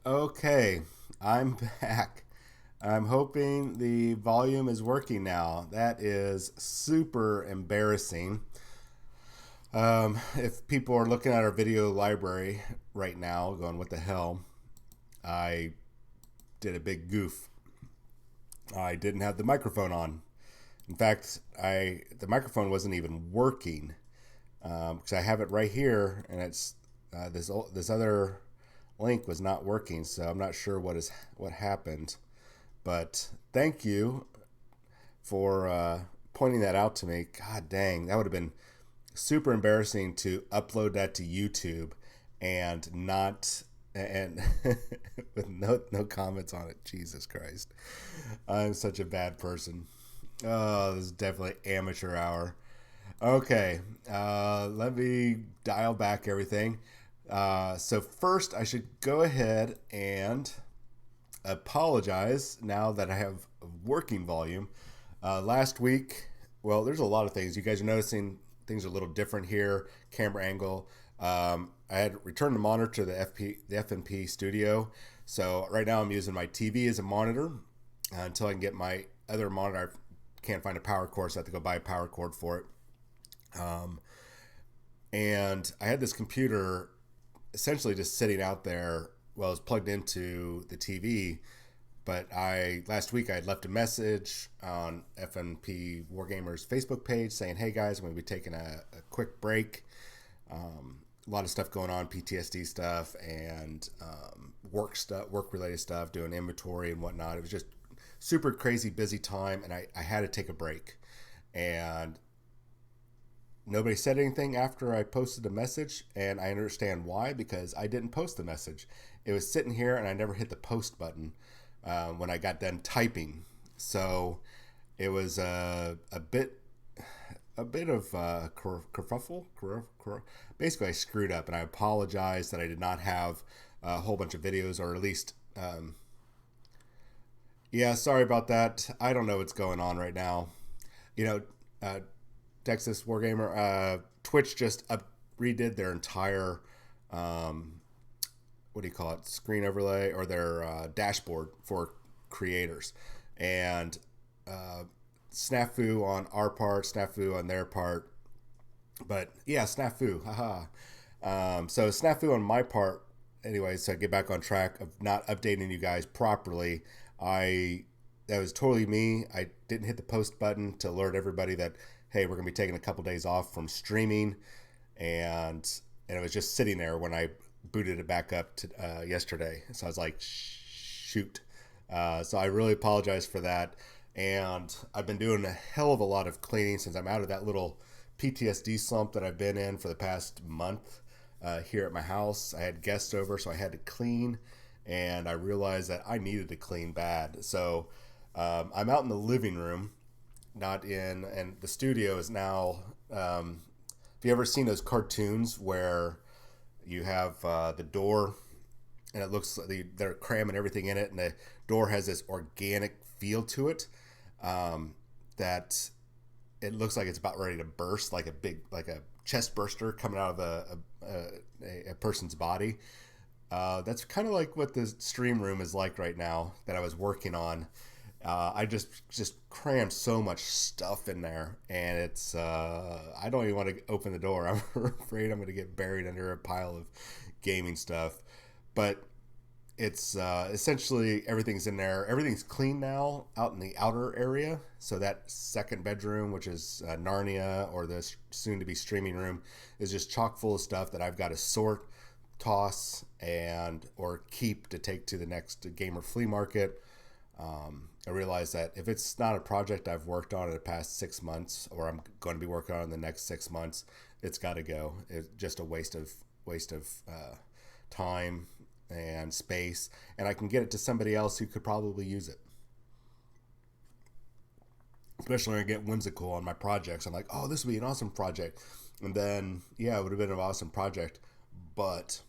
Okay, I'm back. I'm hoping the volume is working now. That is super embarrassing. If people are looking at our video library right now, going, what the hell? I did a big goof. I didn't have the microphone on. In fact, the microphone wasn't even working because I have it right here, and it's this other link was not working. So I'm not sure what happened. But thank you for pointing that out to me. God dang, that would have been super embarrassing to upload that to YouTube and not and with no comments on it. Jesus Christ, I'm such a bad person. Oh, this is definitely amateur hour. Okay, let me dial back everything. So first, I should go ahead and apologize now that I have working volume. Last week, well, there's a lot of things. You guys are noticing things are a little different here. Camera angle. I had returned the monitor to the FNP studio. So right now I'm using my TV as a monitor until I can get my other monitor. I can't find a power cord, so I have to go buy a power cord for it. Um, and I had this computer essentially just sitting out there. Well, it was plugged into the TV, but I last week I had left a message on FNP Wargamers Facebook page saying, "Hey guys, I'm going to be taking a quick break. A lot of stuff going on, PTSD stuff and work related stuff, doing inventory and whatnot. It was just super crazy busy time, and I had to take a break. And nobody said anything after I posted a message, and I understand why, because I didn't post the message. It was sitting here, and I never hit the post button when I got done typing. So it was a bit of kerfuffle. Basically, I screwed up, and I apologize that I did not have a whole bunch of videos, or at least, yeah, sorry about that. I don't know what's going on right now. You know, uh, Texas Wargamer, Twitch just redid their entire um, what do you call it, screen overlay, or their dashboard for creators, and uh, snafu on our part, snafu on their part, but yeah, snafu, haha. So snafu on my part, anyway. So I get back on track of not updating you guys properly. I That was totally me. I didn't hit the post button to alert everybody that hey, we're gonna be taking a couple days off from streaming, and it was just sitting there when I booted it back up to yesterday. So I was like, shoot. So I really apologize for that. And I've been doing a hell of a lot of cleaning since I'm out of that little PTSD slump that I've been in for the past month here at my house. I had guests over, so I had to clean, and I realized that I needed to clean bad. So I'm out in the living room, not in, and the studio is now. Have you ever seen those cartoons where you have the door and it looks like they're cramming everything in it, and the door has this organic feel to it that it looks like it's about ready to burst, like a chest burster coming out of a person's body. That's kind of like what the stream room is like right now that I was working on. I just crammed so much stuff in there, and it's I don't even want to open the door. I'm afraid I'm going to get buried under a pile of gaming stuff. But it's essentially everything's in there. Everything's clean now out in the outer area. So that second bedroom, which is Narnia, or the soon-to-be streaming room, is just chock full of stuff that I've got to sort, toss, and or keep to take to the next gamer flea market. I realize that if it's not a project I've worked on in the past 6 months, or I'm going to be working on in the next 6 months, it's got to go. It's just a waste of time and space, and I can get it to somebody else who could probably use it. Especially when I get whimsical on my projects, I'm like, oh, this would be an awesome project, and then yeah, it would have been an awesome project, but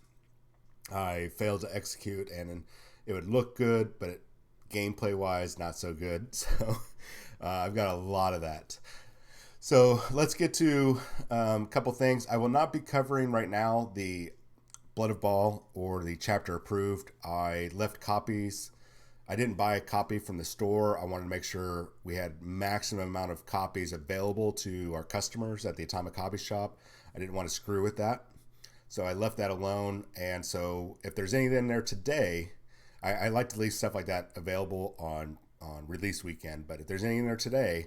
I failed to execute, and it would look good, but gameplay wise, not so good. So I've got a lot of that. So let's get to a couple things. I will not be covering right now the Blood of Ball or the chapter approved. I left copies. I didn't buy a copy from the store. I wanted to make sure we had maximum amount of copies available to our customers at the Atomic Hobby Shop. I didn't want to screw with that. So I left that alone. And so if there's anything in there today, I like to leave stuff like that available on release weekend. But if there's anything in there today,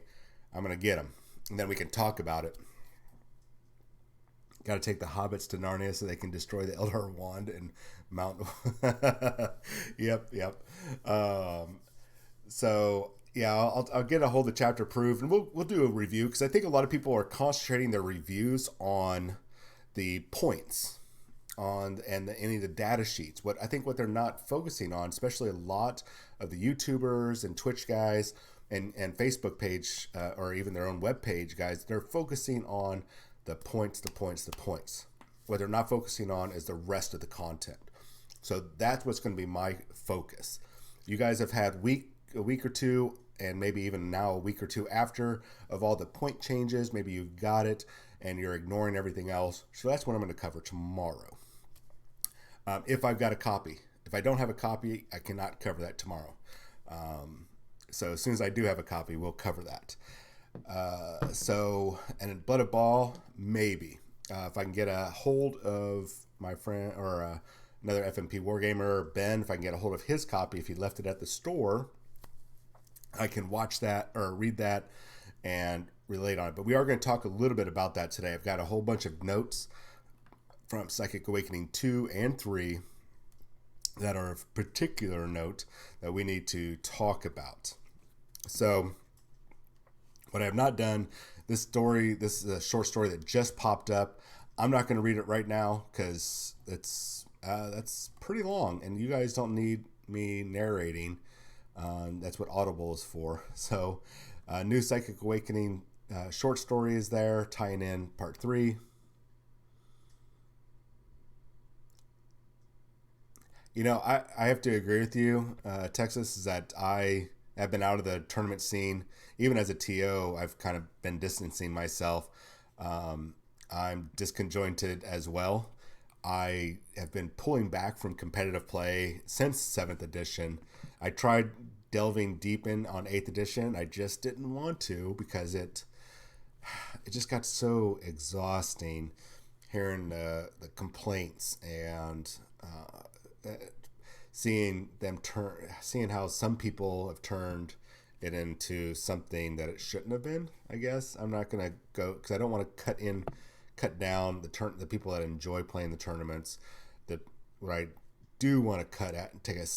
I'm going to get them. And then we can talk about it. Got to take the hobbits to Narnia so they can destroy the Eldar Wand and Mount. Yep. So yeah, I'll get a hold of chapter approved, and we'll do a review, because I think a lot of people are concentrating their reviews on the points, on any of the data sheets. What they're not focusing on, especially a lot of the YouTubers and Twitch guys and Facebook page or even their own web page guys, they're focusing on the points. What they're not focusing on is the rest of the content. So that's what's going to be my focus. You guys have had a week or two, and maybe even now a week or two after, of all the point changes. Maybe you've got it and you're ignoring everything else. So that's what I'm going to cover tomorrow. If I've got a copy. If I don't have a copy, I cannot cover that tomorrow. So as soon as I do have a copy, we'll cover that. And in Blood of Ball, maybe. If I can get a hold of my friend or another FNP Wargamer, Ben, if I can get a hold of his copy, if he left it at the store, I can watch that or read that and relate on it. But we are going to talk a little bit about that today. I've got a whole bunch of notes from Psychic Awakening 2 and 3 that are of particular note that we need to talk about. So what I have not done, this is a short story that just popped up. I'm not going to read it right now because that's pretty long, and you guys don't need me narrating. That's what Audible is for. So new Psychic Awakening short story is there, tying in part 3. I have to agree with you, Texas, is that I have been out of the tournament scene. Even as a TO, I've kind of been distancing myself. I'm disconjointed as well. I have been pulling back from competitive play since 7th edition. I tried delving deep in on 8th edition. I just didn't want to, because it just got so exhausting hearing the complaints and seeing how some people have turned it into something that it shouldn't have been. I guess I'm not gonna go, because I don't want to cut down the people that enjoy playing the tournaments. What I do want to cut at and take a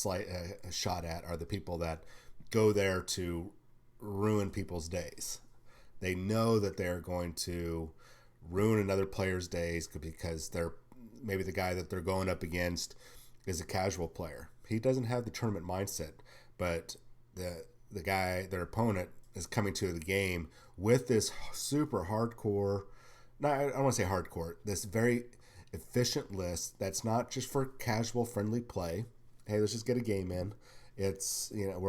shot at are the people that go there to ruin people's days. They know that they're going to ruin another player's days because maybe the guy that they're going up against is a casual player. He doesn't have the tournament mindset, but the guy, their opponent, is coming to the game with this super hardcore, I don't want to say hardcore, this very efficient list that's not just for casual friendly play. Hey, let's just get a game in. It's, hey, I'm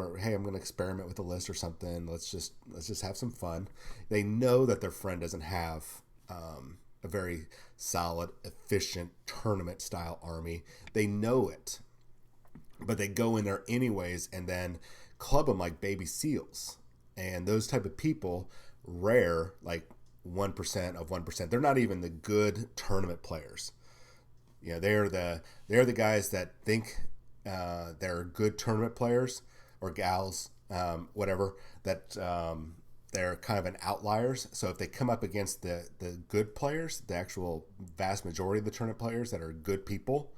going to experiment with a list or something. Let's just have some fun. They know that their friend doesn't have a very solid, efficient tournament style army. They know it, but they go in there anyways and then club them like baby seals. And those type of people, rare, like 1% of 1%. They're not even the good tournament players. They're the guys that think they're good tournament players, or gals, whatever, that they're kind of an outliers. So if they come up against the good players, the actual vast majority of the tournament players that are good people,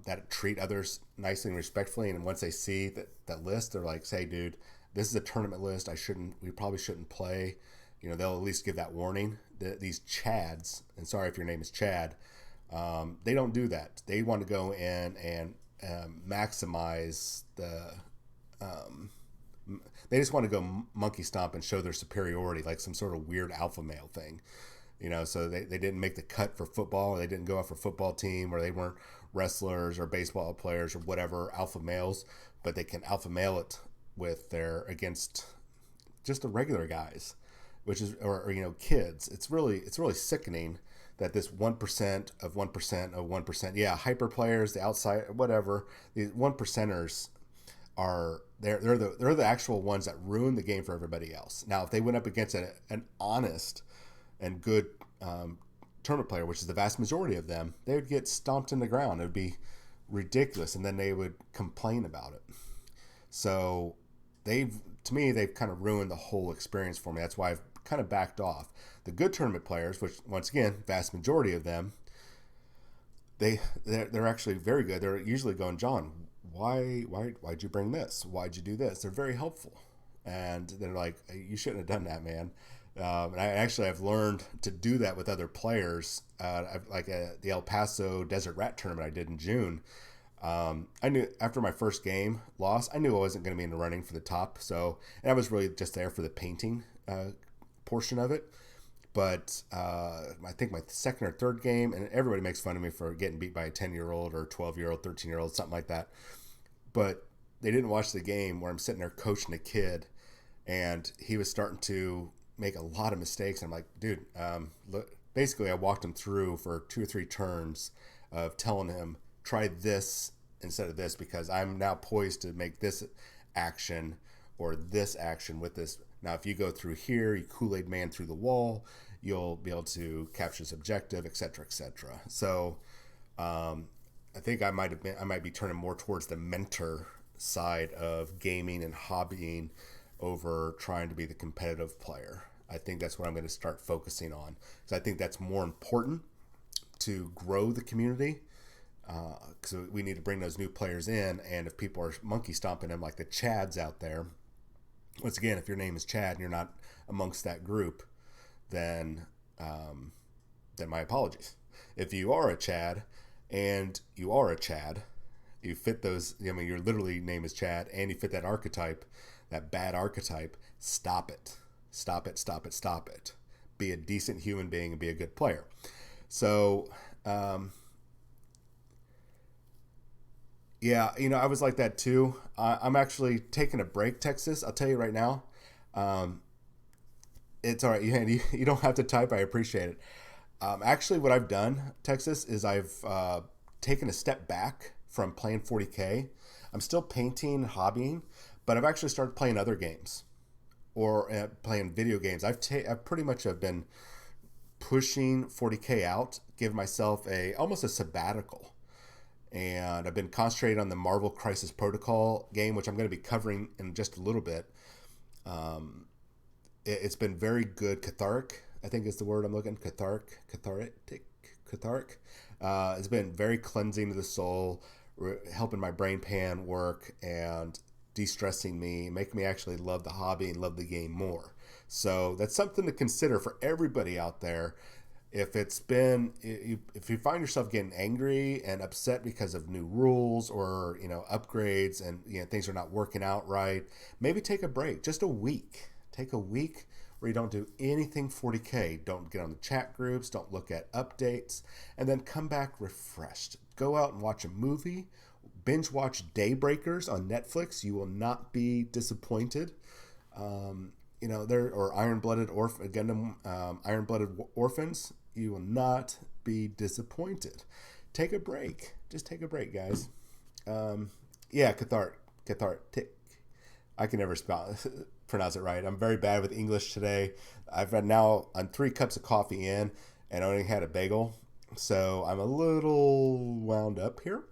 that treat others nicely and respectfully, and once they see that list, they're like, "Hey, dude, this is a tournament list. We probably shouldn't play." They'll at least give that warning. These Chads, and sorry if your name is Chad, they don't do that. They want to go in and maximize the. They just want to go monkey stomp and show their superiority, like some sort of weird alpha male thing. So they didn't make the cut for football, or they didn't go out for football team, or they weren't wrestlers or baseball players or whatever, alpha males, but they can alpha male it against just the regular guys, which is, or kids. It's really sickening that this 1% of 1% of 1%, yeah, hyper players, the outside, whatever, the 1%ers are they're the actual ones that ruin the game for everybody else. Now, if they went up against an honest and good tournament player, which is the vast majority of them, they would get stomped in the ground. It would be ridiculous, and then they would complain about it. So to me, they've kind of ruined the whole experience for me. That's why I've kind of backed off. The good tournament players, which once again, vast majority of them, they're actually very good. They're usually going, John, why'd you bring this? Why'd you do this? They're very helpful, and they're like, hey, you shouldn't have done that, man. And I've learned to do that with other players. The El Paso Desert Rat tournament I did in June. I knew after my first game loss, I knew I wasn't going to be in the running for the top. And I was really just there for the painting portion of it. But I think my second or third game, and everybody makes fun of me for getting beat by a 10-year-old or 12-year-old, 13-year-old, something like that. But they didn't watch the game where I'm sitting there coaching a kid, and he was starting to make a lot of mistakes. And I'm like, dude, look, basically I walked him through for 2 or 3 turns of telling him, try this instead of this, because I'm now poised to make this action or this action with this. Now, if you go through here, you Kool-Aid man through the wall, you'll be able to capture this objective, etc., etc. So I think I might be turning more towards the mentor side of gaming and hobbying over trying to be the competitive player. I think that's what I'm going to start focusing on, because I think that's more important to grow the community. Because we need to bring those new players in, and if people are monkey stomping them like the Chads out there, once again, if your name is Chad and you're not amongst that group, then my apologies. If you are a Chad and you are a Chad, you fit those. I mean, your literally name is Chad, and you fit that archetype, that bad archetype. Stop it. Stop it. Stop it. Stop it. Be a decent human being and be a good player. So. Yeah, I was like that too. I'm actually taking a break, Texas. I'll tell you right now. It's all right. You don't have to type. I appreciate it. Actually, what I've done, Texas, is I've taken a step back from playing 40K. I'm still painting and hobbying, but I've actually started playing other games or playing video games. I've pretty much have been pushing 40K out, give myself almost a sabbatical. And I've been concentrating on the Marvel Crisis Protocol game, which I'm going to be covering in just a little bit. It's been very good. Cathartic, I think is the word I'm looking. Cathartic. It's been very cleansing to the soul, helping my brain pan work and de-stressing me, making me actually love the hobby and love the game more. So that's something to consider for everybody out there. If you find yourself getting angry and upset because of new rules or upgrades and things are not working out right, maybe take a break, just a week. Take a week where you don't do anything 40K. Don't get on the chat groups. Don't look at updates, and then come back refreshed. Go out and watch a movie. Binge watch Daybreakers on Netflix. You will not be disappointed. Or Iron-Blooded Iron-Blooded Orphans. You will not be disappointed. Take a break. Just take a break, guys. Cathartic. I can never pronounce it right. I'm very bad with English today. I'm 3 cups of coffee in and only had a bagel, so I'm a little wound up here.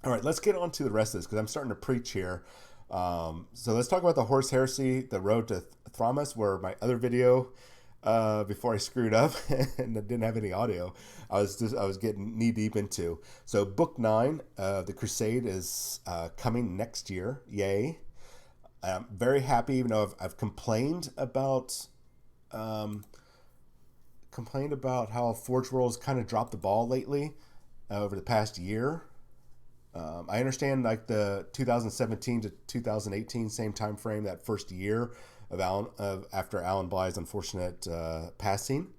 All right, let's get on to the rest of this because I'm starting to preach here. So let's talk about the Horse Heresy, the Road to Thramas, where my other video, before I screwed up and didn't have any audio, I was getting knee deep into. So book 9, the Crusade, is coming next year. Yay! I'm very happy, even though I've complained about how Forge World's kind of dropped the ball lately over the past year. I understand like the 2017 to 2018 same time frame, that first year after Alan Bly's unfortunate passing,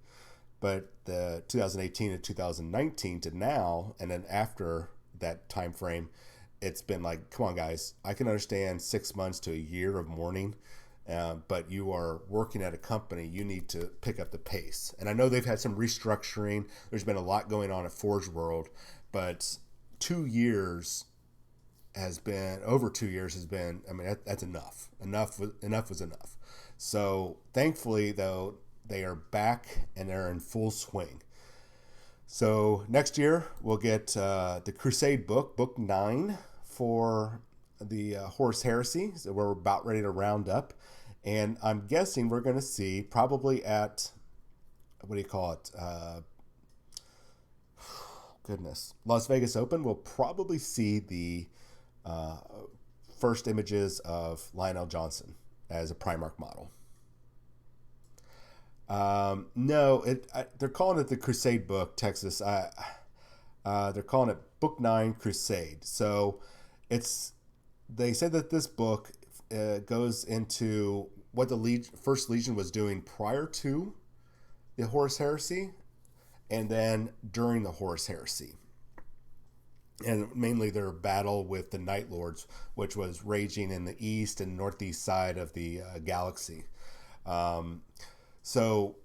but the 2018 to 2019 to now, and then after that time frame, it's been like, come on guys, I can understand 6 months to a year of mourning, but you are working at a company, you need to pick up the pace. And I know they've had some restructuring. There's been a lot going on at Forge World, but 2 years has been over 2 years has been. I mean, that's enough. Enough was enough. So thankfully, though, they are back and they're in full swing. So next year we'll get the Crusade book, book 9 for the Horus Heresy. So we're about ready to round up, and I'm guessing we're going to see probably at what do you call it? Goodness, Las Vegas Open. We'll probably see the uh, first images of Lionel Johnson as a Primarch model. No, they're calling it the Crusade book, Texas. They're calling it Book 9 Crusade. So it's they said that this book goes into what the First Legion was doing prior to the Horus Heresy and then during the Horus Heresy. And mainly their battle with the Night Lords, which was raging in the east and northeast side of the galaxy. Um, so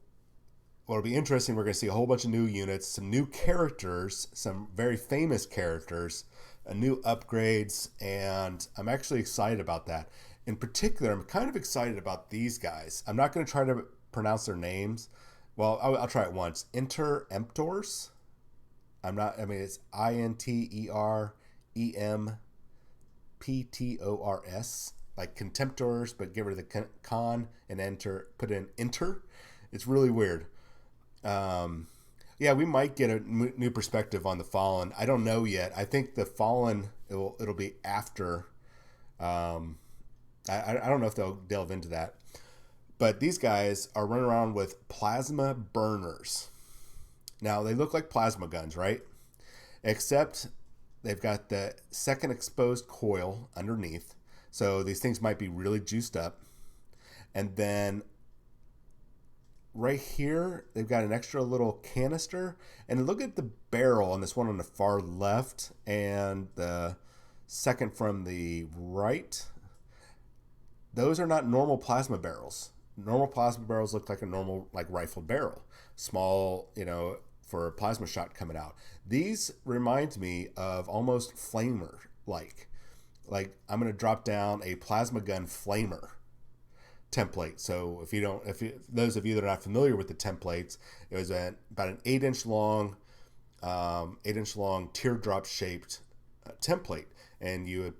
what'll be interesting, we're going to see a whole bunch of new units, some new characters, some very famous characters, new upgrades, and I'm actually excited about that. In particular, I'm kind of excited about these guys. I'm not going to try to pronounce their names. Well, I'll try it once. Interemptors. I'm not. I mean, it's Interemptors, like contemptors, but get rid of the con and enter. Put in inter. It's really weird. Yeah, we might get a new perspective on the Fallen. I don't know yet. I think the Fallen it'll be after. I don't know if they'll delve into that, but these guys are running around with plasma burners. Now they look like plasma guns, right? Except they've got the second exposed coil underneath, so these things might be really juiced up, and then right here they've got an extra little canister, and look at the barrel on this one on the far left and the second from the right. Those are not normal plasma barrels. Normal plasma barrels look like a normal like rifled barrel, small, for a plasma shot coming out. These remind me of almost flamer like I'm going to drop down a plasma gun flamer template. So those of you that are not familiar with the templates, it was about an 8-inch long, 8-inch long teardrop shaped template, and you would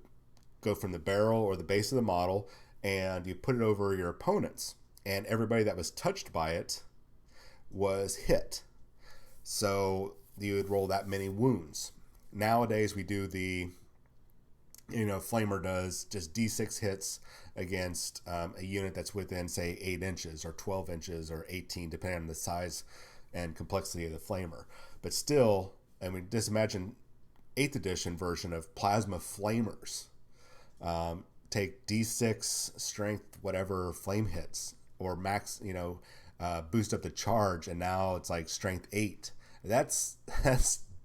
go from the barrel or the base of the model, and you put it over your opponents, and everybody that was touched by it was hit. So you would roll that many wounds. Nowadays we do the Flamer does just D6 hits against a unit that's within, say, 8 inches or 12 inches or 18, depending on the size and complexity of the Flamer. But still, I mean, just imagine 8th edition version of Plasma Flamers. Take D6 strength, whatever flame hits, or max, boost up the charge, and now it's like strength 8. That's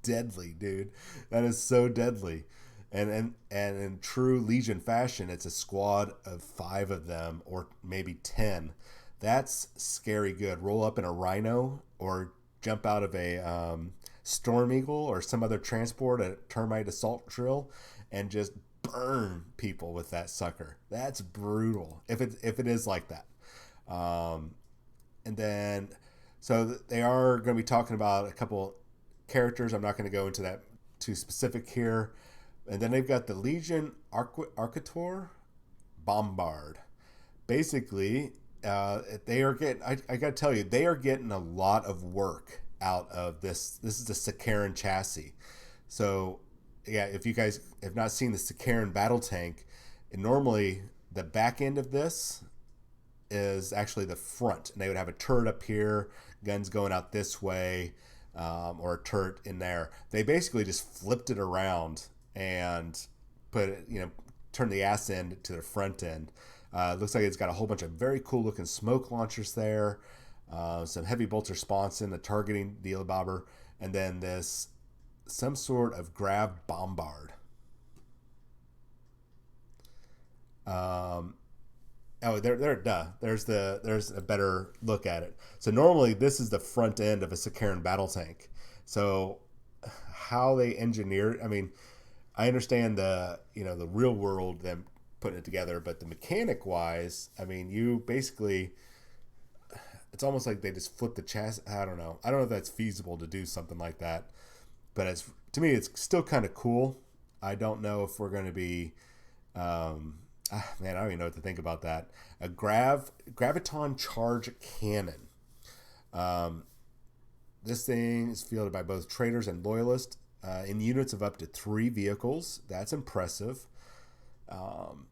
deadly, dude. That is so deadly. And in true Legion fashion, it's a squad of 5 of them, or maybe 10. That's scary good. Roll up in a Rhino, or jump out of a Storm Eagle or some other transport, a termite assault drill, and just burn people with that sucker. That's brutal. If it is like that. And then, so they are going to be talking about a couple characters. I'm not going to go into that too specific here. And then they've got the Legion Arcator Bombard. Basically, they are getting, I got to tell you, they are getting a lot of work out of this. This is the Sakaran chassis. So, yeah, if you guys have not seen the Sakaran battle tank, normally the back end of this is actually the front. And they would have a turret up here, guns going out this way, or a turret in there. They basically just flipped it around and put it, turn the ass end to the front end. Looks like it's got a whole bunch of very cool looking smoke launchers there, some heavy bolter sponson, a targeting deal bobber, and then some sort of grav bombard. Oh, there, duh. There's a better look at it. So normally this is the front end of a Sakaran battle tank. So how they engineer, I mean, I understand the real world them putting it together, but the mechanic wise, I mean, you basically it's almost like they just flip the chassis. I don't know. I don't know if that's feasible to do something like that, but it's to me it's still kind of cool. I don't know if we're going to be man, I don't even know what to think about that. A graviton charge cannon. Um, this thing is fielded by both traders and loyalists in units of up to 3 vehicles. That's impressive. Um,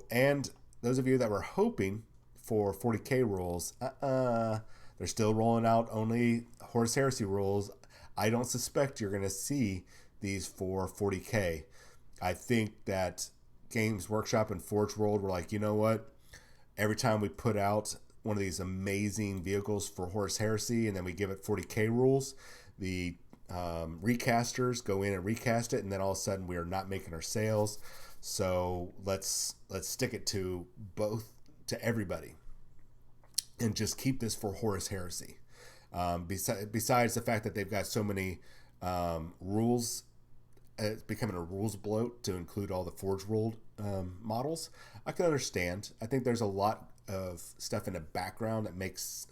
and those of you that were hoping for 40k rules, they're still rolling out only Horus Heresy rules. I don't suspect you're going to see these for 40k. I think that Games Workshop and Forge World were like, you know what? Every time we put out one of these amazing vehicles for Horus Heresy and then we give it 40k rules, the recasters go in and recast it, and then all of a sudden we are not making our sales. So let's stick it to both, to everybody, and just keep this for Horus Heresy. Besides the fact that they've got so many rules, it's becoming a rules bloat to include all the Forge World models. I can understand. I think there's a lot of stuff in the background that makes,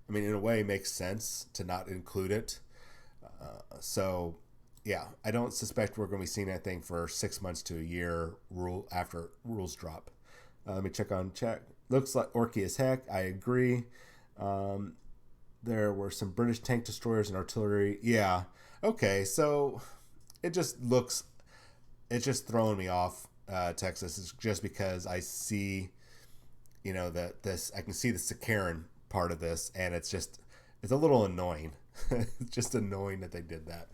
I mean, in a way, makes sense to not include it. So, yeah, I don't suspect we're going to be seeing anything for 6 months to a year rule after rules drop. Let me check on chat. Looks like orky as heck. I agree. There were some British tank destroyers and artillery. Yeah. Okay. So it just looks, it's just throwing me off, Texas. It's just because I see, that this, I can see the Sakaran part of this, and it's a little annoying. It's just annoying that they did that.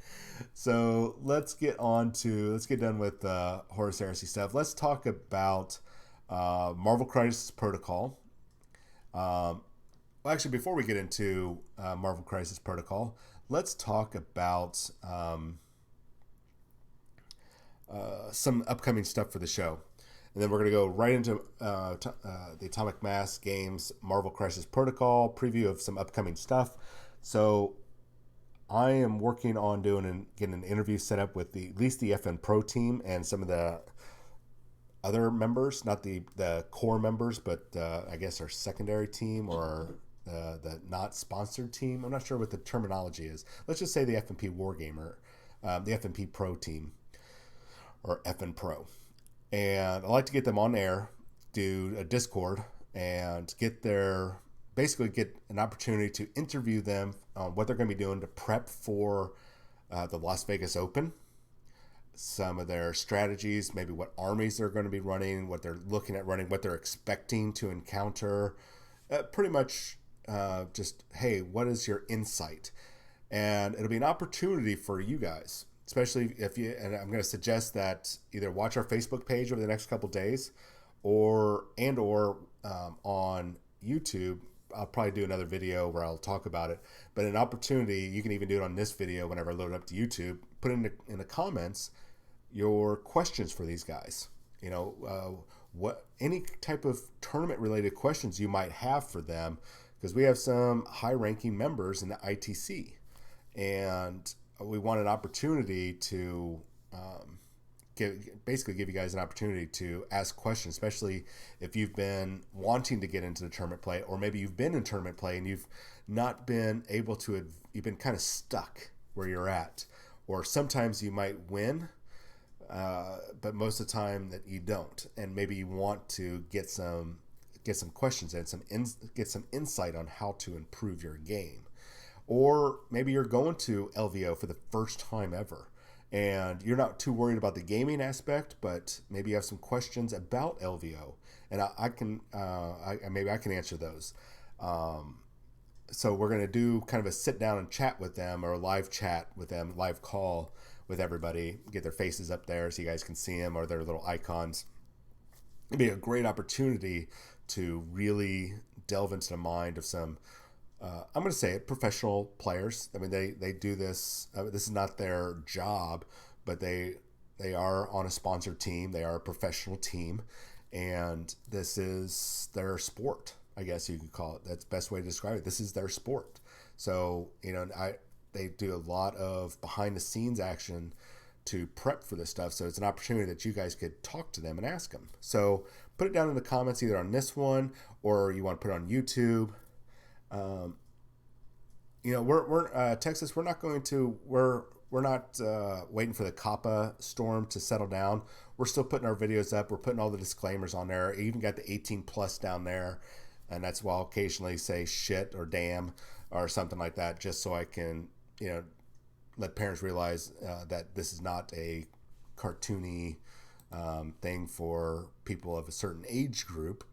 So let's get done with Horus Heresy stuff. Let's talk about Marvel Crisis Protocol. Well, actually, before we get into Marvel Crisis Protocol, let's talk about some upcoming stuff for the show. And then we're going to go right into the Atomic Mass Games Marvel Crisis Protocol, preview of some upcoming stuff. So I am working on getting an interview set up with at least the FN Pro team and some of the other members, not the core members, but I guess our secondary team or the not sponsored team. I'm not sure what the terminology is. Let's just say the FNP Wargamer, the FNP Pro team, or FN Pro. And I like to get them on air, do a Discord, and basically get an opportunity to interview them on what they're going to be doing to prep for the Las Vegas Open, some of their strategies, maybe what armies they're going to be running, what they're looking at running, what they're expecting to encounter. Pretty much just, hey, what is your insight? And it'll be an opportunity for you guys, especially and I'm going to suggest that either watch our Facebook page over the next couple days or on YouTube. I'll probably do another video where I'll talk about it, but an opportunity, you can even do it on this video whenever I load it up to YouTube, put in the comments your questions for these guys. What any type of tournament related questions you might have for them, because we have some high ranking members in the ITC, and we want an opportunity to give you guys an opportunity to ask questions, especially if you've been wanting to get into the tournament play, or maybe you've been in tournament play and you've not been able to, you've been kind of stuck where you're at, or sometimes you might win, but most of the time that you don't, and maybe you want to get some questions and get some insight on how to improve your game. Or maybe you're going to LVO for the first time ever, and you're not too worried about the gaming aspect, but maybe you have some questions about LVO, and maybe I can answer those. So we're going to do kind of a sit down and chat with them, or a live chat with them, live call with everybody, get their faces up there so you guys can see them, or their little icons. It'd be a great opportunity to really delve into the mind of some, I'm going to say it, professional players. I mean, they do this. This is not their job, but they are on a sponsored team. They are a professional team, and this is their sport. I guess you could call it. That's the best way to describe it. This is their sport. So they do a lot of behind the scenes action to prep for this stuff. So it's an opportunity that you guys could talk to them and ask them. So put it down in the comments either on this one or you want to put it on YouTube. We're Texas. We're not waiting for the Kappa storm to settle down. We're still putting our videos up. We're putting all the disclaimers on there. I even got the 18 plus down there, and that's why I'll occasionally say shit or damn or something like that, just so I can let parents realize that this is not a cartoony thing for people of a certain age group.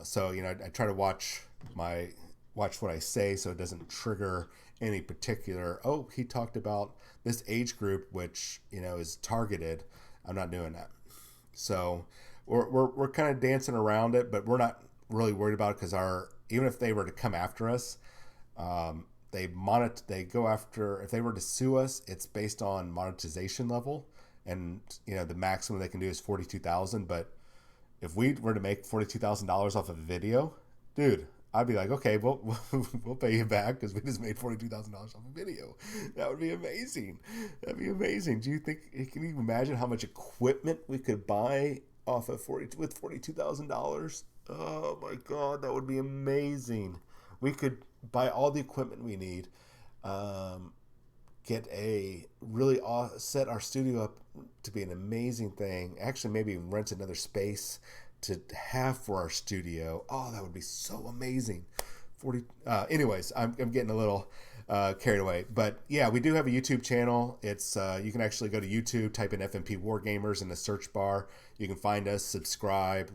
So I try to watch what I say so it doesn't trigger any particular. Oh, he talked about this age group, which is targeted. I'm not doing that. So we're kind of dancing around it, but we're not really worried about it because even if they were to come after us, they go after, if they were to sue us, it's based on monetization level, and the maximum they can do is 42,000. But if we were to make $42,000 off of a video, dude, I'd be like, okay, we'll pay you back because we just made $42,000 off a video. That would be amazing. That'd be amazing. Do you think? Can you imagine how much equipment we could buy off of with $42,000? Oh my God, that would be amazing. We could buy all the equipment we need, set our studio up to be an amazing thing. Actually, maybe even rent another space to have for our studio. Oh, that would be so amazing. Anyways, I'm getting a little carried away, but yeah, we do have a YouTube channel. It's you can actually go to YouTube, type in FNP Wargamers in the search bar. You can find us, subscribe,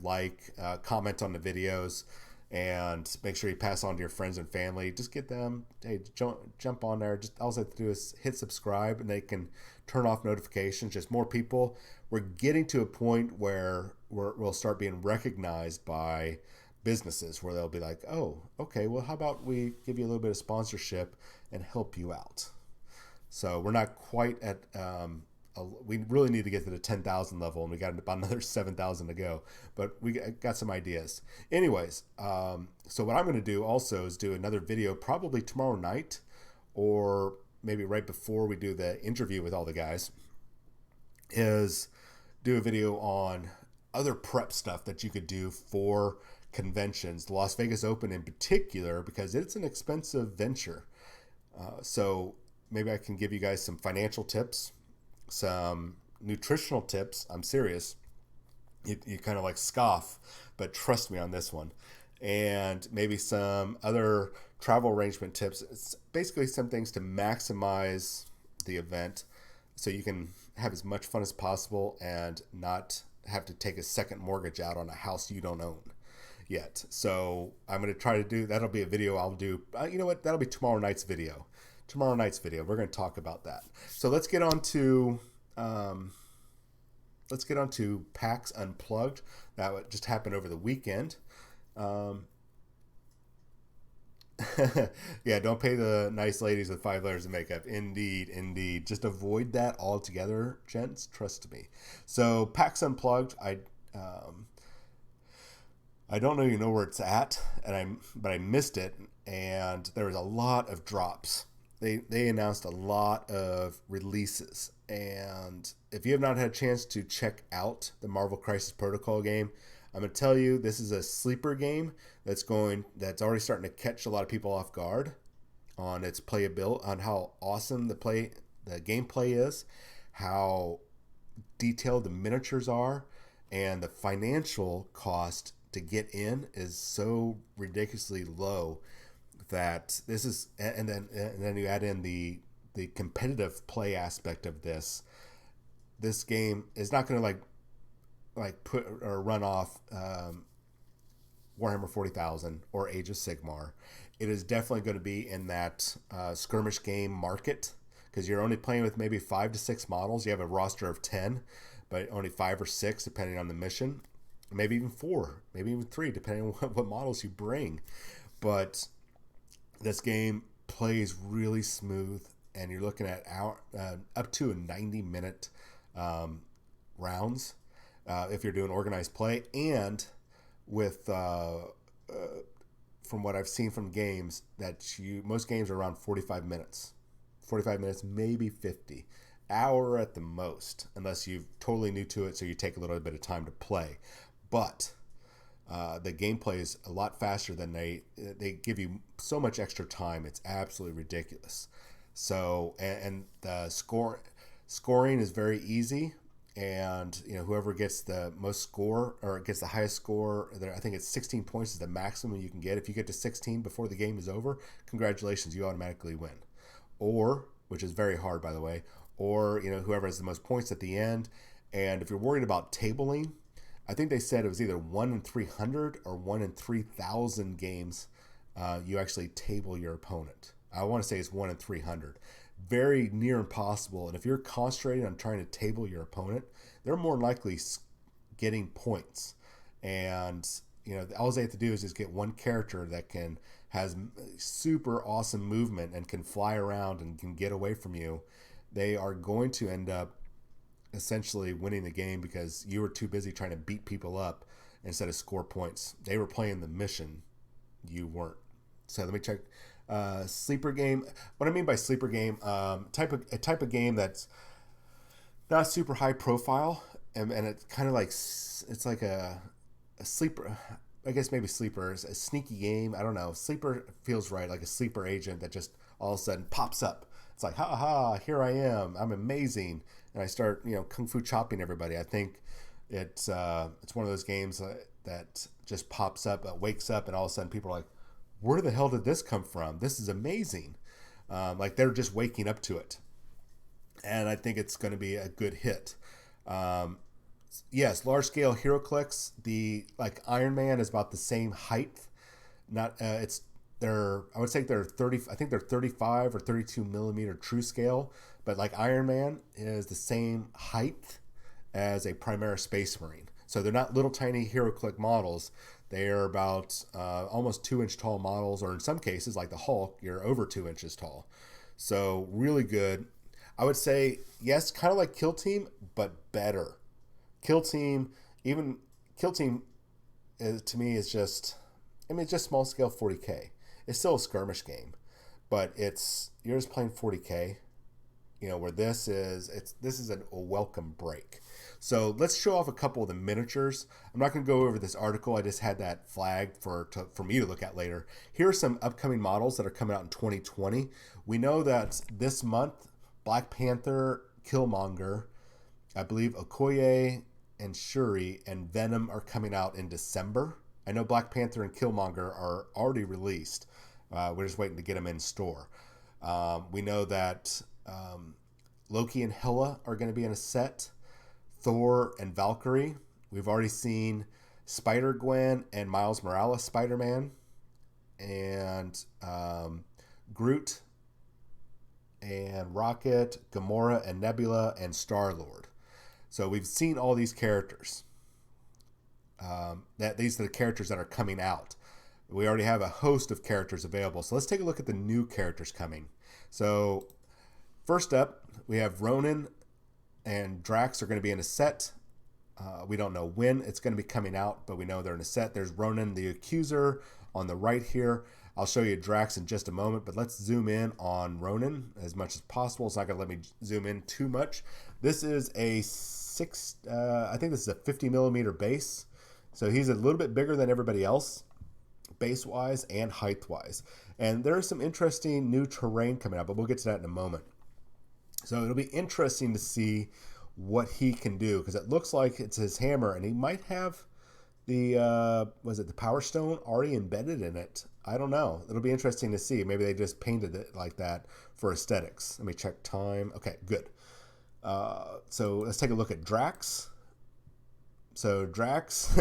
comment on the videos, and make sure you pass on to your friends and family. Just get them, hey, jump on there. Just all they have to do is hit subscribe, and they can turn off notifications. Just more people. We're getting to a point where we'll start being recognized by businesses, where they'll be like, oh, okay, well, how about we give you a little bit of sponsorship and help you out? So we're not quite at we really need to get to the 10,000 level, and we got about another 7,000 to go, but we got some ideas. Anyways, so what I'm going to do also is do another video probably tomorrow night, or maybe right before we do the interview with all the guys, is do a video on other prep stuff that you could do for conventions, the Las Vegas Open in particular, because it's an expensive venture. So maybe I can give you guys some financial tips, some nutritional tips. I'm serious. You kind of scoff, but trust me on this one. And maybe some other travel arrangement tips. It's basically some things to maximize the event so you can have as much fun as possible and not have to take a second mortgage out on a house you don't own yet. So I'm going to try to do, that'll be a video I'll do. You know what? That'll be tomorrow night's video. We're going to talk about that. So let's get on to PAX Unplugged. That just happened over the weekend. Yeah, don't pay the nice ladies with 5 layers of makeup. Indeed. Just avoid that altogether, gents. Trust me. So PAX Unplugged, I don't know where it's at, but I missed it, and there was a lot of drops. They announced a lot of releases, and if you have not had a chance to check out the Marvel Crisis Protocol game, I'm going to tell you, this is a sleeper game that's already starting to catch a lot of people off guard on its playability, on how awesome the gameplay is, how detailed the miniatures are, and the financial cost to get in is so ridiculously low that this is, and then you add in the competitive play aspect of this. This game is not going to put or run off Warhammer 40,000 or Age of Sigmar. It is definitely going to be in that skirmish game market, because you're only playing with maybe 5 to 6 models. You have a roster of 10, but only 5 or 6 depending on the mission. Maybe even 4, maybe even 3, depending on what models you bring. But this game plays really smooth, and you're looking at up to a 90-minute rounds. if you're doing organized play. And with from what I've seen from games, that most games are around 45 minutes, 45 minutes, maybe 50 hour at the most, unless you're totally new to it, so you take a little bit of time to play. But the gameplay is a lot faster than they give you so much extra time. It's absolutely ridiculous. So and the scoring is very easy, and whoever gets the most score or gets the highest score, I think it's 16 points is the maximum you can get. If you get to 16 before the game is over, congratulations, you automatically win. Or, which is very hard by the way, or whoever has the most points at the end. And if you're worried about tabling, I think they said it was either 1 in 300 or 1 in 3,000 games you actually table your opponent. I want to say it's 1 in 300. Very near impossible. And if you're concentrating on trying to table your opponent, they're more likely getting points. And all they have to do is just get one character that has super awesome movement and can fly around and can get away from you. They are going to end up essentially winning the game because you were too busy trying to beat people up instead of score points. They were playing the mission. You weren't. So let me check. Sleeper game. What I mean by sleeper game, a type of game that's not super high profile, and it's kind of like it's like a sleeper. I guess maybe sleeper is a sneaky game. I don't know. Sleeper feels right, like a sleeper agent that just all of a sudden pops up. It's like, ha ha, here I am. I'm amazing, and I start kung fu chopping everybody. I think it's one of those games that just pops up, wakes up, and all of a sudden people are like, where the hell did this come from? This is amazing. Like they're just waking up to it. And I think it's going to be a good hit. Yes, large scale hero clicks. Like Iron Man is about the same height. Not I would say they're 30. I think they're 35 or 32 millimeter true scale. But like Iron Man is the same height as a Primera Space Marine. So they're not little tiny hero click models. They are about almost 2-inch tall models, or in some cases, like the Hulk, you're over 2 inches tall. So really good. I would say, yes, kind of like Kill Team, but better. Kill Team to me is just, it's just small scale 40K. It's still a skirmish game, but you're just playing 40K. Where this is a welcome break. So let's show off a couple of the miniatures. I'm not going to go over this article. I just had that flagged for me to look at later. Here are some upcoming models that are coming out in 2020. We know that this month, Black Panther, Killmonger, I believe Okoye and Shuri and Venom are coming out in December. I know Black Panther and Killmonger are already released. We're just waiting to get them in store. We know that Loki and Hela are going to be in a set. Thor and Valkyrie. We've already seen Spider-Gwen and Miles Morales Spider-Man. And Groot and Rocket, Gamora and Nebula and Star-Lord. So we've seen all these characters. These are the characters that are coming out. We already have a host of characters available. So let's take a look at the new characters coming. So first up, we have Ronan and Drax are going to be in a set. We don't know when it's going to be coming out, but we know they're in a set. There's Ronan the Accuser on the right here. I'll show you Drax in just a moment, but let's zoom in on Ronan as much as possible. It's not going to let me zoom in too much. This is I think this is a 50 millimeter base. So he's a little bit bigger than everybody else, base-wise and height-wise. And there is some interesting new terrain coming out, but we'll get to that in a moment. So it'll be interesting to see what he can do, because it looks like it's his hammer, and he might have the Power Stone already embedded in it. I don't know. It'll be interesting to see. Maybe they just painted it like that for aesthetics. Let me check time. Okay, good. So let's take a look at Drax. So Drax,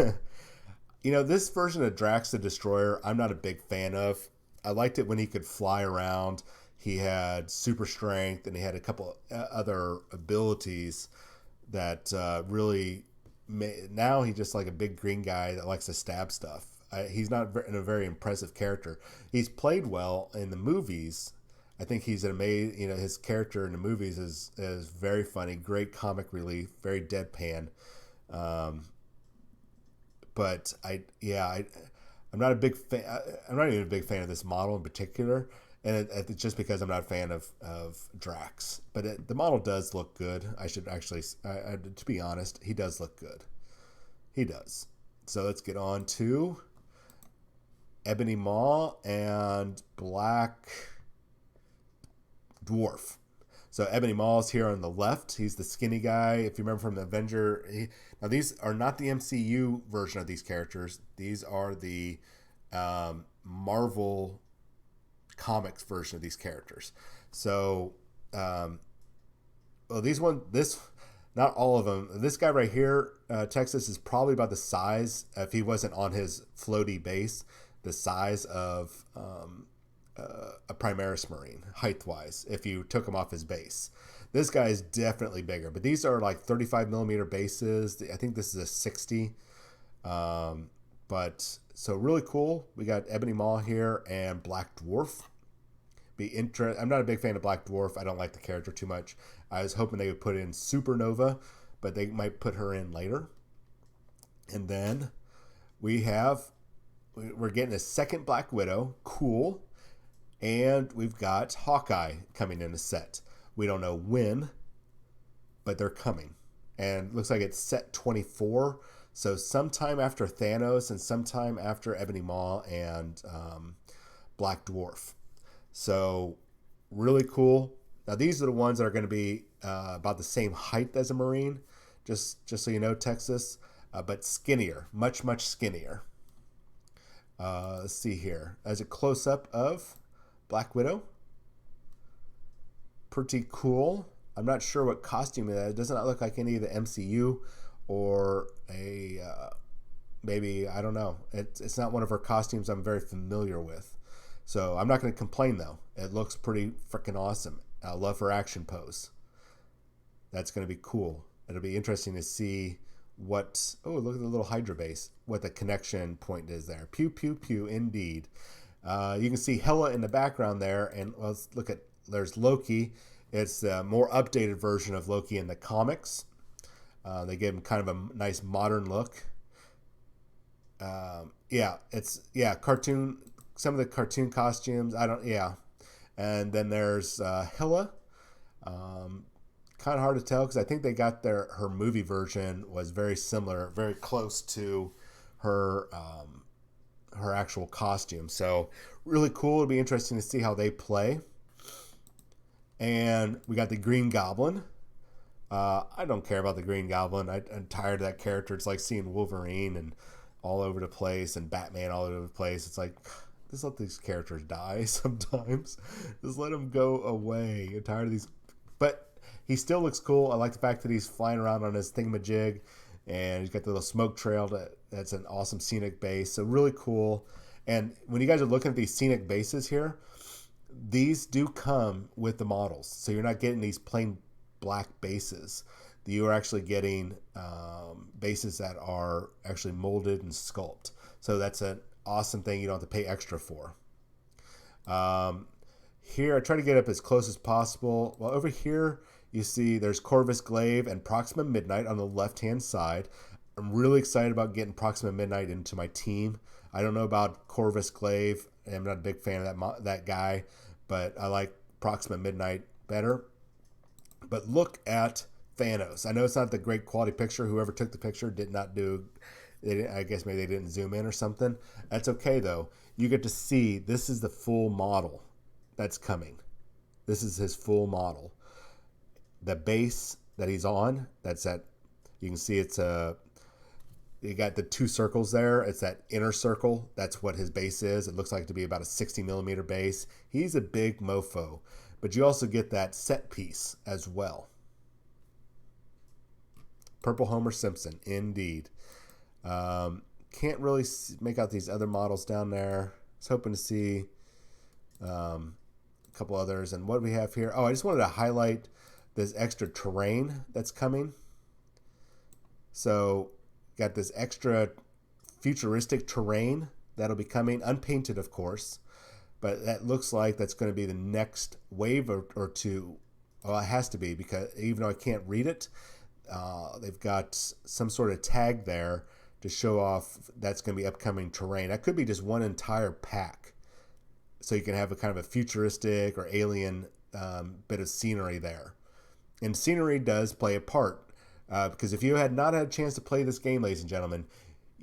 this version of Drax the Destroyer, I'm not a big fan of. I liked it when he could fly around. He had super strength, and he had a couple other abilities that really now he's just like a big green guy that likes to stab stuff. He's not a very impressive character. He's played well in the movies. I think he's an amazing, his character in the movies is very funny, great comic relief, very deadpan. Um, but I'm not a big fan. I'm not even a big fan of this model in particular, and it's just because I'm not a fan of Drax. But the model does look good. I should actually, to be honest, he does look good. He does. So let's get on to Ebony Maw and Black Dwarf. So Ebony Maw's here on the left. He's the skinny guy. If you remember from the Avenger, now these are not the MCU version of these characters. These are the Marvel Comics version of these characters. So, well, not all of them. This guy right here, Texas, is probably about the size, if he wasn't on his floaty base, the size of a Primaris Marine, height-wise, if you took him off his base. This guy is definitely bigger, but these are like 35 millimeter bases. I think this is a 60. But so really cool. We got Ebony Maw here and Black Dwarf. I'm not a big fan of Black Dwarf. I don't like the character too much. I was hoping they would put in Supernova, but they might put her in later. And then we're getting a second Black Widow. Cool. And we've got Hawkeye coming in a set. We don't know when, but they're coming. And looks like it's set 24. So sometime after Thanos and sometime after Ebony Maw and Black Dwarf. So really cool. Now these are the ones that are going to be about the same height as a Marine. Just so you know, Texas. But skinnier. Much, much skinnier. Let's see here. As a close-up of Black Widow. Pretty cool. I'm not sure what costume it is. It does not look like any of the MCU or maybe, I don't know. It's not one of her costumes I'm very familiar with. So I'm not going to complain, though. It looks pretty freaking awesome. I love her action pose. That's going to be cool. It'll be interesting to see look at the little Hydra base, what the connection point is there. Pew, pew, pew, indeed. You can see Hela in the background there, and let's look at, there's Loki. It's a more updated version of Loki in the comics. They gave him kind of a nice modern look. Cartoon, some of the cartoon costumes, and then there's Hela. Kind of hard to tell because I think they got her movie version was very similar, very close to her her actual costume. So really cool. It'll be interesting to see how they play. And we got the Green Goblin. I don't care about the Green Goblin. I'm tired of that character. It's like seeing Wolverine and all over the place and Batman all over the place. It's like, just let these characters die sometimes. Just let them go away. I'm tired of these. But he still looks cool. I like the fact that he's flying around on his thingamajig, and he's got the little smoke trail. That's an awesome scenic base. So really cool. And when you guys are looking at these scenic bases here, these do come with the models. So you're not getting these plain black bases. You are actually getting bases that are actually molded and sculpted. So that's an awesome thing you don't have to pay extra for. Here, I try to get up as close as possible. Well, over here, you see there's Corvus Glaive and Proxima Midnight on the left-hand side. I'm really excited about getting Proxima Midnight into my team. I don't know about Corvus Glaive. I'm not a big fan of that guy, but I like Proxima Midnight better. But look at Thanos. I know it's not the great quality picture. Whoever took the picture did not do. I guess maybe they didn't zoom in or something. That's okay though. You get to see this is the full model that's coming. This is his full model. The base that he's on. That's that. You can see it's you got the two circles there. It's that inner circle. That's what his base is. It looks like to be about a 60 millimeter base. He's a big mofo. But you also get that set piece as well. Purple Homer Simpson, indeed. Can't really make out these other models down there. I was hoping to see a couple others. And what do we have here? Oh, I just wanted to highlight this extra terrain that's coming. So got this extra futuristic terrain that'll be coming, unpainted of course, but that looks like that's going to be the next wave or two. Well, it has to be, because even though I can't read it, they've got some sort of tag there to show off that's going to be upcoming terrain. That could be just one entire pack, so you can have a kind of a futuristic or alien bit of scenery there. And scenery does play a part, because if you had not had a chance to play this game, ladies and gentlemen,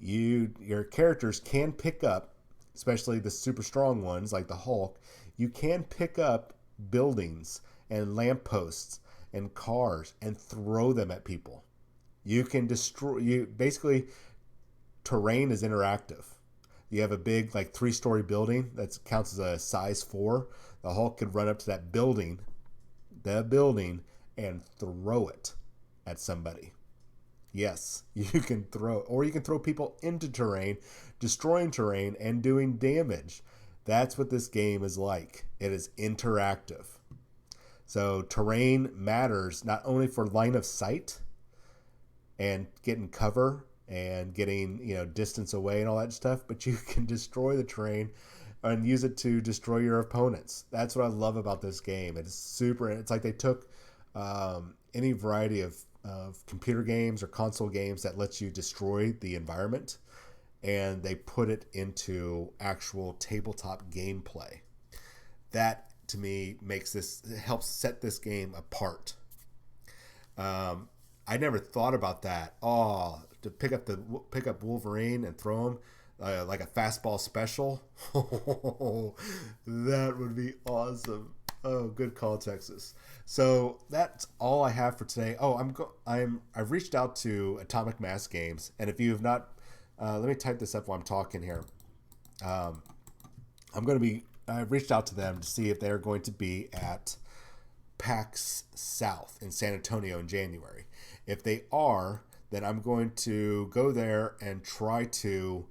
your characters can pick up, especially the super strong ones like the Hulk. You can pick up buildings and lampposts and cars and throw them at people. You can destroy. You basically, terrain is interactive. You have a big, like, 3-story building that counts as a size 4. The Hulk could run up to that building, and throw it at somebody. Yes, you can throw, or you can throw people into terrain, destroying terrain and doing damage. That's what this game is like. It is interactive. So terrain matters not only for line of sight and getting cover and getting, distance away and all that stuff, but you can destroy the terrain and use it to destroy your opponents. That's what I love about this game. It's super. It's like they took any variety of computer games or console games that lets you destroy the environment, and they put it into actual tabletop gameplay. That, to me, helps set this game apart. I never thought about that. Oh, to pick up Wolverine and throw him like a fastball special. That would be awesome. Oh, good call, Texas. So that's all I have for today. Oh, I've reached out to Atomic Mass Games, and if you have not, let me type this up while I'm talking here. I've reached out to them to see if they're going to be at PAX South in San Antonio in January. If they are, then I'm going to go there and try to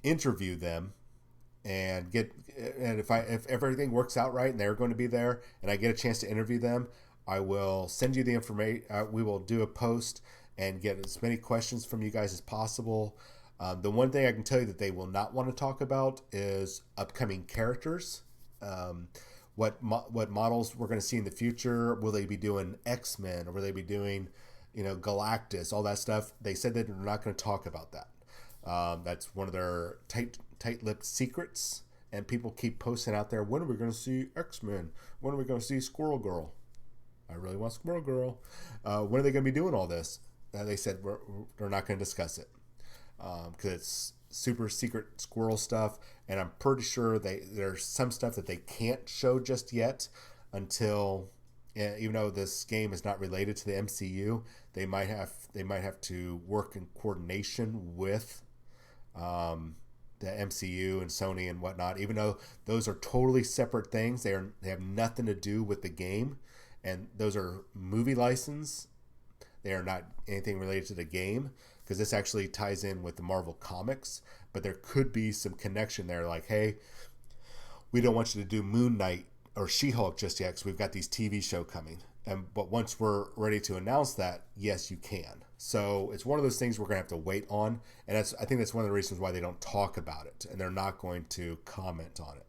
interview them and if everything works out right and they're going to be there and I get a chance to interview them, I will send you the information. We will do a post and get as many questions from you guys as possible. The one thing I can tell you that they will not want to talk about is upcoming characters. What models we're going to see in the future. Will they be doing X-Men, or will they be doing, Galactus, all that stuff? They said that they're not going to talk about that. That's one of their tight-lipped secrets, and people keep posting out there, when are we going to see X-Men? When are we going to see Squirrel Girl? I really want Squirrel Girl. When are they going to be doing all this? They said they're not going to discuss it because it's super secret squirrel stuff, and I'm pretty sure there's some stuff that they can't show just yet until, even though this game is not related to the MCU, they might have to work in coordination with the MCU and Sony and whatnot, even though those are totally separate things. They have nothing to do with the game, and those are movie license. They are not anything related to the game, because this actually ties in with the Marvel Comics, but there could be some connection there, like, hey, we don't want you to do Moon Knight or She-Hulk just yet because we've got these TV show coming. But once we're ready to announce that, yes, you can. So it's one of those things we're going to have to wait on, and I think that's one of the reasons why they don't talk about it, and they're not going to comment on it.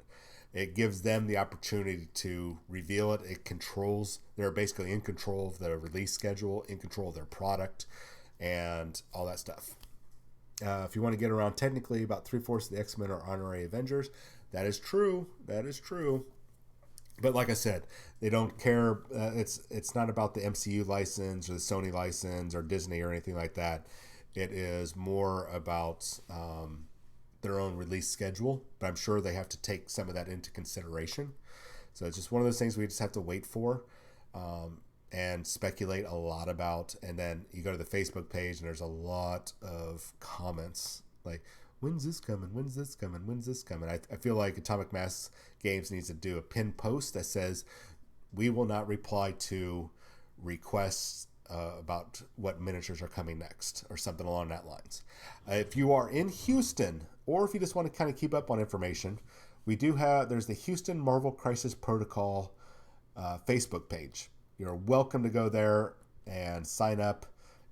It gives them the opportunity to reveal it. They're basically in control of the release schedule, in control of their product, and all that stuff. If you want to get around technically, about 3/4 of the X-Men are honorary Avengers. That is true. But like I said, they don't care. It's not about the MCU license or the Sony license or Disney or anything like that. It is more about their own release schedule. But I'm sure they have to take some of that into consideration. So it's just one of those things we just have to wait for and speculate a lot about. And then you go to the Facebook page and there's a lot of comments like, when's this coming? When's this coming? When's this coming? I feel like Atomic Mass Games needs to do a pin post that says, we will not reply to requests about what miniatures are coming next, or something along that lines. If you are in Houston, or if you just want to kind of keep up on information, there's the Houston Marvel Crisis Protocol Facebook page. You're welcome to go there and sign up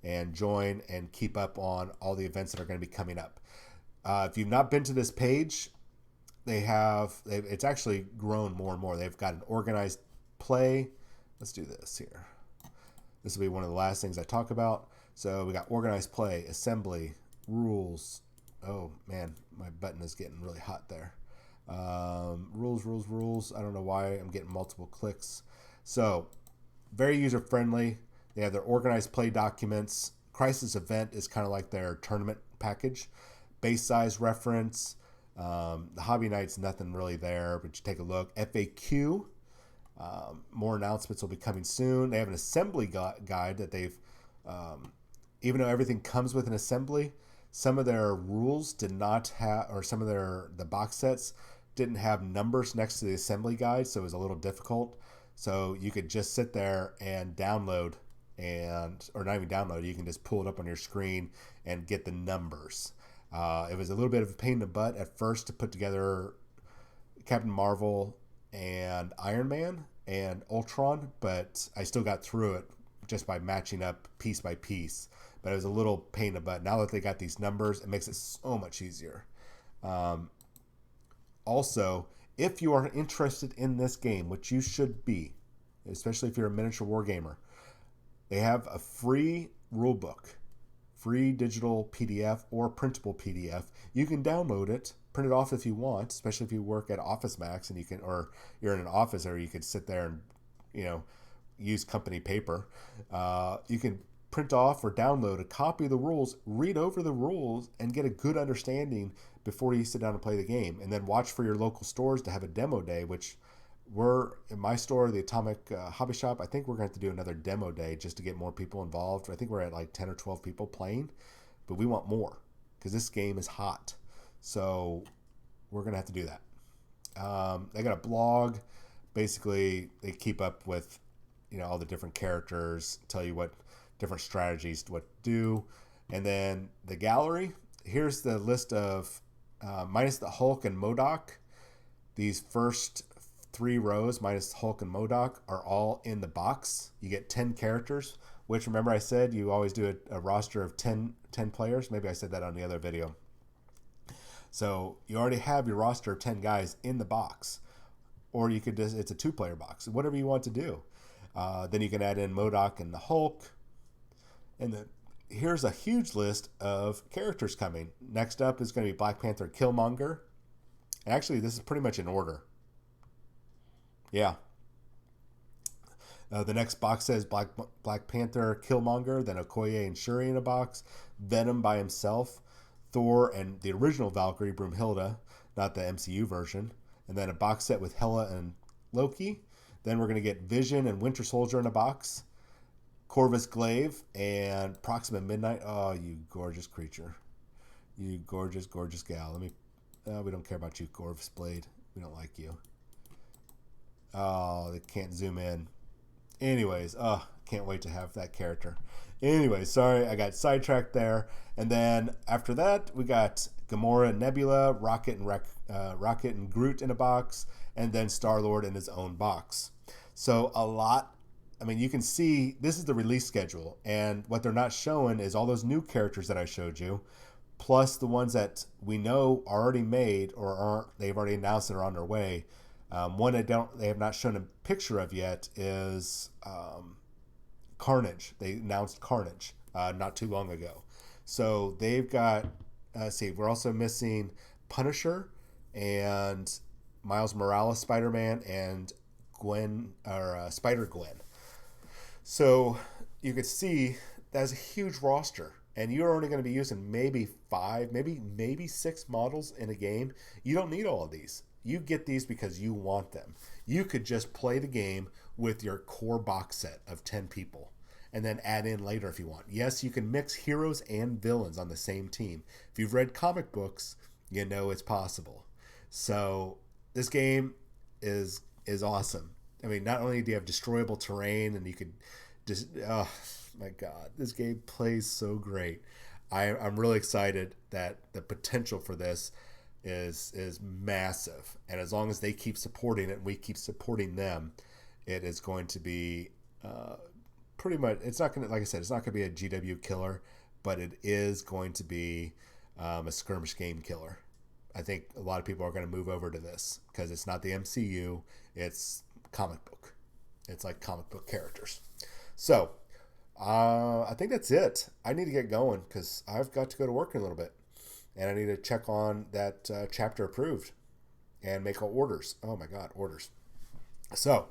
and join and keep up on all the events that are going to be coming up. If you've not been to this page, it's actually grown more and more. They've got an organized play. Let's do this here. This will be one of the last things I talk about. So we got organized play, assembly, rules. Oh man, my button is getting really hot there. Rules. I don't know why I'm getting multiple clicks. So very user friendly. They have their organized play documents. Crisis event is kind of like their tournament package. Base size reference. The hobby night's nothing really there, but you take a look. FAQ. More announcements will be coming soon. They have an assembly guide that they've, even though everything comes with an assembly, some of their rules did not have, or some of the box sets didn't have numbers next to the assembly guide, so it was a little difficult. So you could just sit there and download, or not even download, you can just pull it up on your screen and get the numbers. It was a little bit of a pain in the butt at first to put together Captain Marvel and Iron Man and Ultron, but I still got through it just by matching up piece by piece. But it was a little pain in the butt. Now that they got these numbers, it makes it so much easier. Also, if you are interested in this game, which you should be, especially if you're a miniature wargamer, they have a free rule book, free digital PDF or printable PDF. You can download it, print it off if you want, especially if you work at Office Max and you can, or you're in an office, or you could sit there and, use company paper. You can print off or download a copy of the rules, read over the rules, and get a good understanding before you sit down and play the game. And then watch for your local stores to have a demo day, which we're, in my store, the Atomic Hobby Shop, I think we're going to have to do another demo day just to get more people involved. I think we're at like 10 or 12 people playing, but we want more because this game is hot. So we're going to have to do that. They got a blog. Basically, they keep up with, all the different characters, tell you what different strategies what to do. And then the gallery, here's the list of, minus the Hulk and MODOK, these first 3 rows minus Hulk and MODOK are all in the box. You get 10 characters, which, remember I said you always do a roster of 10 players. Maybe I said that on the other video. So you already have your roster of 10 guys in the box. Or you could just, it's a 2-player box, whatever you want to do. Then you can add in MODOK and the Hulk. And then here's a huge list of characters coming. Next up is going to be Black Panther Killmonger. Actually, this is pretty much in order. Yeah. The next box says Black Panther Killmonger, then Okoye and Shuri in a box, Venom by himself, Thor and the original Valkyrie Broomhilda, not the MCU version, and then a box set with Hela and Loki. Then we're going to get Vision and Winter Soldier in a box, Corvus Glaive and Proxima Midnight. Oh, you gorgeous creature. You gorgeous, gorgeous gal. We don't care about you, Corvus Blade. We don't like you. Oh, they can't zoom in. Anyways, can't wait to have that character. Anyways, sorry, I got sidetracked there. And then after that, we got Gamora and Nebula, Rocket and Groot in a box, and then Star-Lord in his own box. So a lot. I mean, you can see this is the release schedule, and what they're not showing is all those new characters that I showed you, plus the ones that we know are already made or they've already announced that are on their way. One they have not shown a picture of yet is Carnage. They announced Carnage not too long ago. So they've got, we're also missing Punisher and Miles Morales Spider-Man and Spider-Gwen. So you could see that's a huge roster, and you're only going to be using maybe 5, maybe 6 models in a game. You don't need all of these. You get these because you want them. You could just play the game with your core box set of 10 people and then add in later if you want. Yes, you can mix heroes and villains on the same team. If you've read comic books, you know it's possible. So this game is awesome. I mean, not only do you have destroyable terrain and you could just, oh my God, this game plays so great. I'm really excited that the potential for this is massive. And as long as they keep supporting it and we keep supporting them, it is going to be pretty much, it's not going to, like I said, it's not going to be a GW killer, but it is going to be a skirmish game killer. I think a lot of people are going to move over to this because it's not the MCU, it's comic book. It's like comic book characters. So I think that's it. I need to get going because I've got to go to work in a little bit, and I need to check on that chapter approved and make all orders. Oh my God, orders. So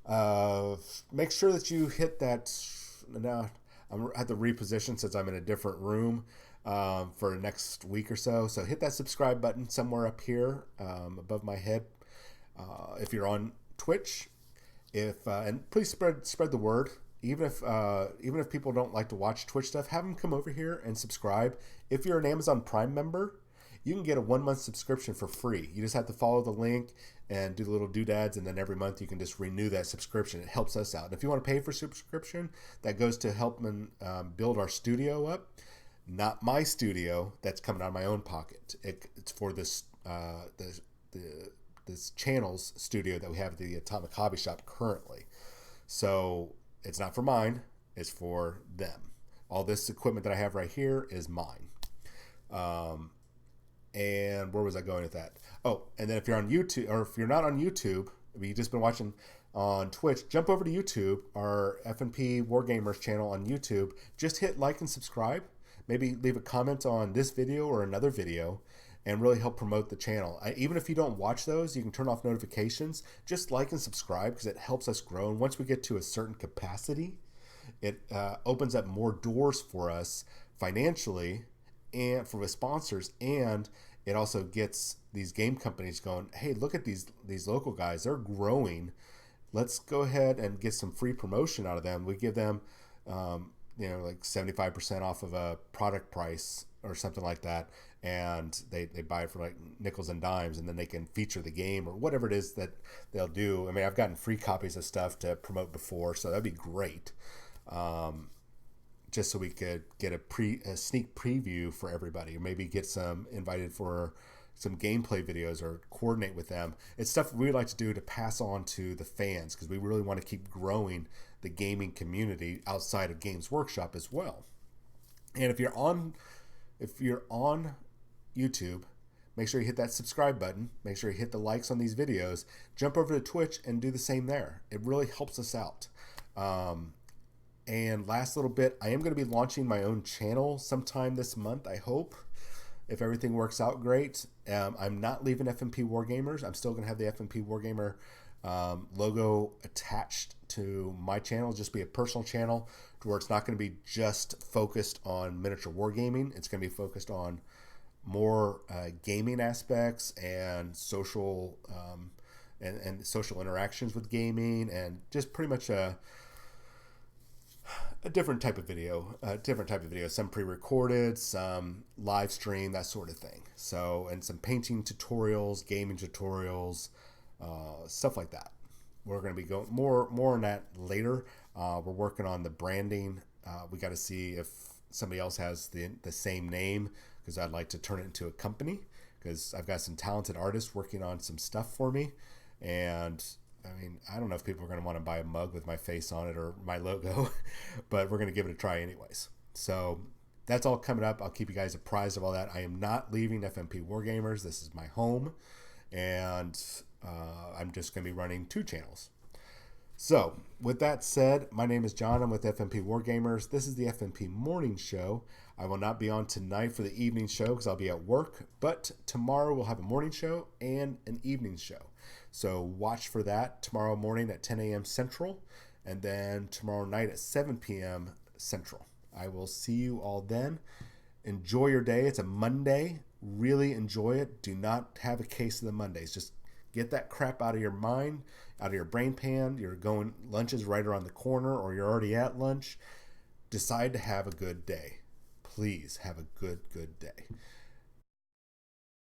uh, make sure that you hit that. Now I have to reposition since I'm in a different room for the next week or so. So hit that subscribe button somewhere up here above my head. If you're on Twitch, if and please spread the word. Even if people don't like to watch Twitch stuff, have them come over here and subscribe. If you're an Amazon Prime member, you can get a 1 month subscription for free. You just have to follow the link and do the little doodads, and then every month you can just renew that subscription. It helps us out. And if you want to pay for subscription, that goes to help build our studio up. Not my studio, that's coming out of my own pocket. It's for this channel's studio that we have at the Atomic Hobby Shop currently. So it's not for mine, it's for them. All this equipment that I have right here is mine. And where was I going with that? Oh, and then if you're on YouTube, or if you're not on YouTube, you've just been watching on Twitch, jump over to YouTube, our FNP Wargamers channel on YouTube. Just hit like and subscribe. Maybe leave a comment on this video or another video and really help promote the channel. Even if you don't watch those, you can turn off notifications. Just like and subscribe because it helps us grow. And once we get to a certain capacity, it opens up more doors for us financially and for the sponsors, and it also gets these game companies going, hey, look at these local guys, they're growing, let's go ahead and get some free promotion out of them. We give them like 75% off of a product price or something like that, and they buy it for like nickels and dimes, and then they can feature the game or whatever it is that they'll do. I mean, I've gotten free copies of stuff to promote before, so that'd be great. Just so we could get a sneak preview for everybody, or maybe get some invited for some gameplay videos or coordinate with them. It's stuff we would like to do to pass on to the fans because we really want to keep growing the gaming community outside of Games Workshop as well. And if you're on YouTube, make sure you hit that subscribe button. Make sure you hit the likes on these videos. Jump over to Twitch and do the same there. It really helps us out. And last little bit, I am going to be launching my own channel sometime this month, I hope, if everything works out great. I'm not leaving FNP Wargamers. I'm still going to have the FNP Wargamer logo attached to my channel, just be a personal channel to where it's not going to be just focused on miniature wargaming. It's going to be focused on more gaming aspects and social and social interactions with gaming, and just pretty much a different type of video, some pre-recorded, some live stream, that sort of thing. So, and some painting tutorials, gaming tutorials, stuff like that. We're going to be going more on that later. We're working on the branding. We got to see if somebody else has the same name, because I'd like to turn it into a company, because I've got some talented artists working on some stuff for me. And I mean, I don't know if people are going to want to buy a mug with my face on it or my logo, but we're going to give it a try anyways. So that's all coming up. I'll keep you guys apprised of all that. I am not leaving FNP Wargamers. This is my home, and I'm just going to be running 2 channels. So with that said, my name is John. I'm with FNP Wargamers. This is the FNP Morning Show. I will not be on tonight for the evening show because I'll be at work, but tomorrow we'll have a morning show and an evening show. So watch for that tomorrow morning at 10 a.m. Central, and then tomorrow night at 7 p.m. Central. I will see you all then. Enjoy your day. It's a Monday. Really enjoy it. Do not have a case of the Mondays. Just get that crap out of your mind, out of your brain pan. Lunch is right around the corner, or you're already at lunch. Decide to have a good day. Please have a good day.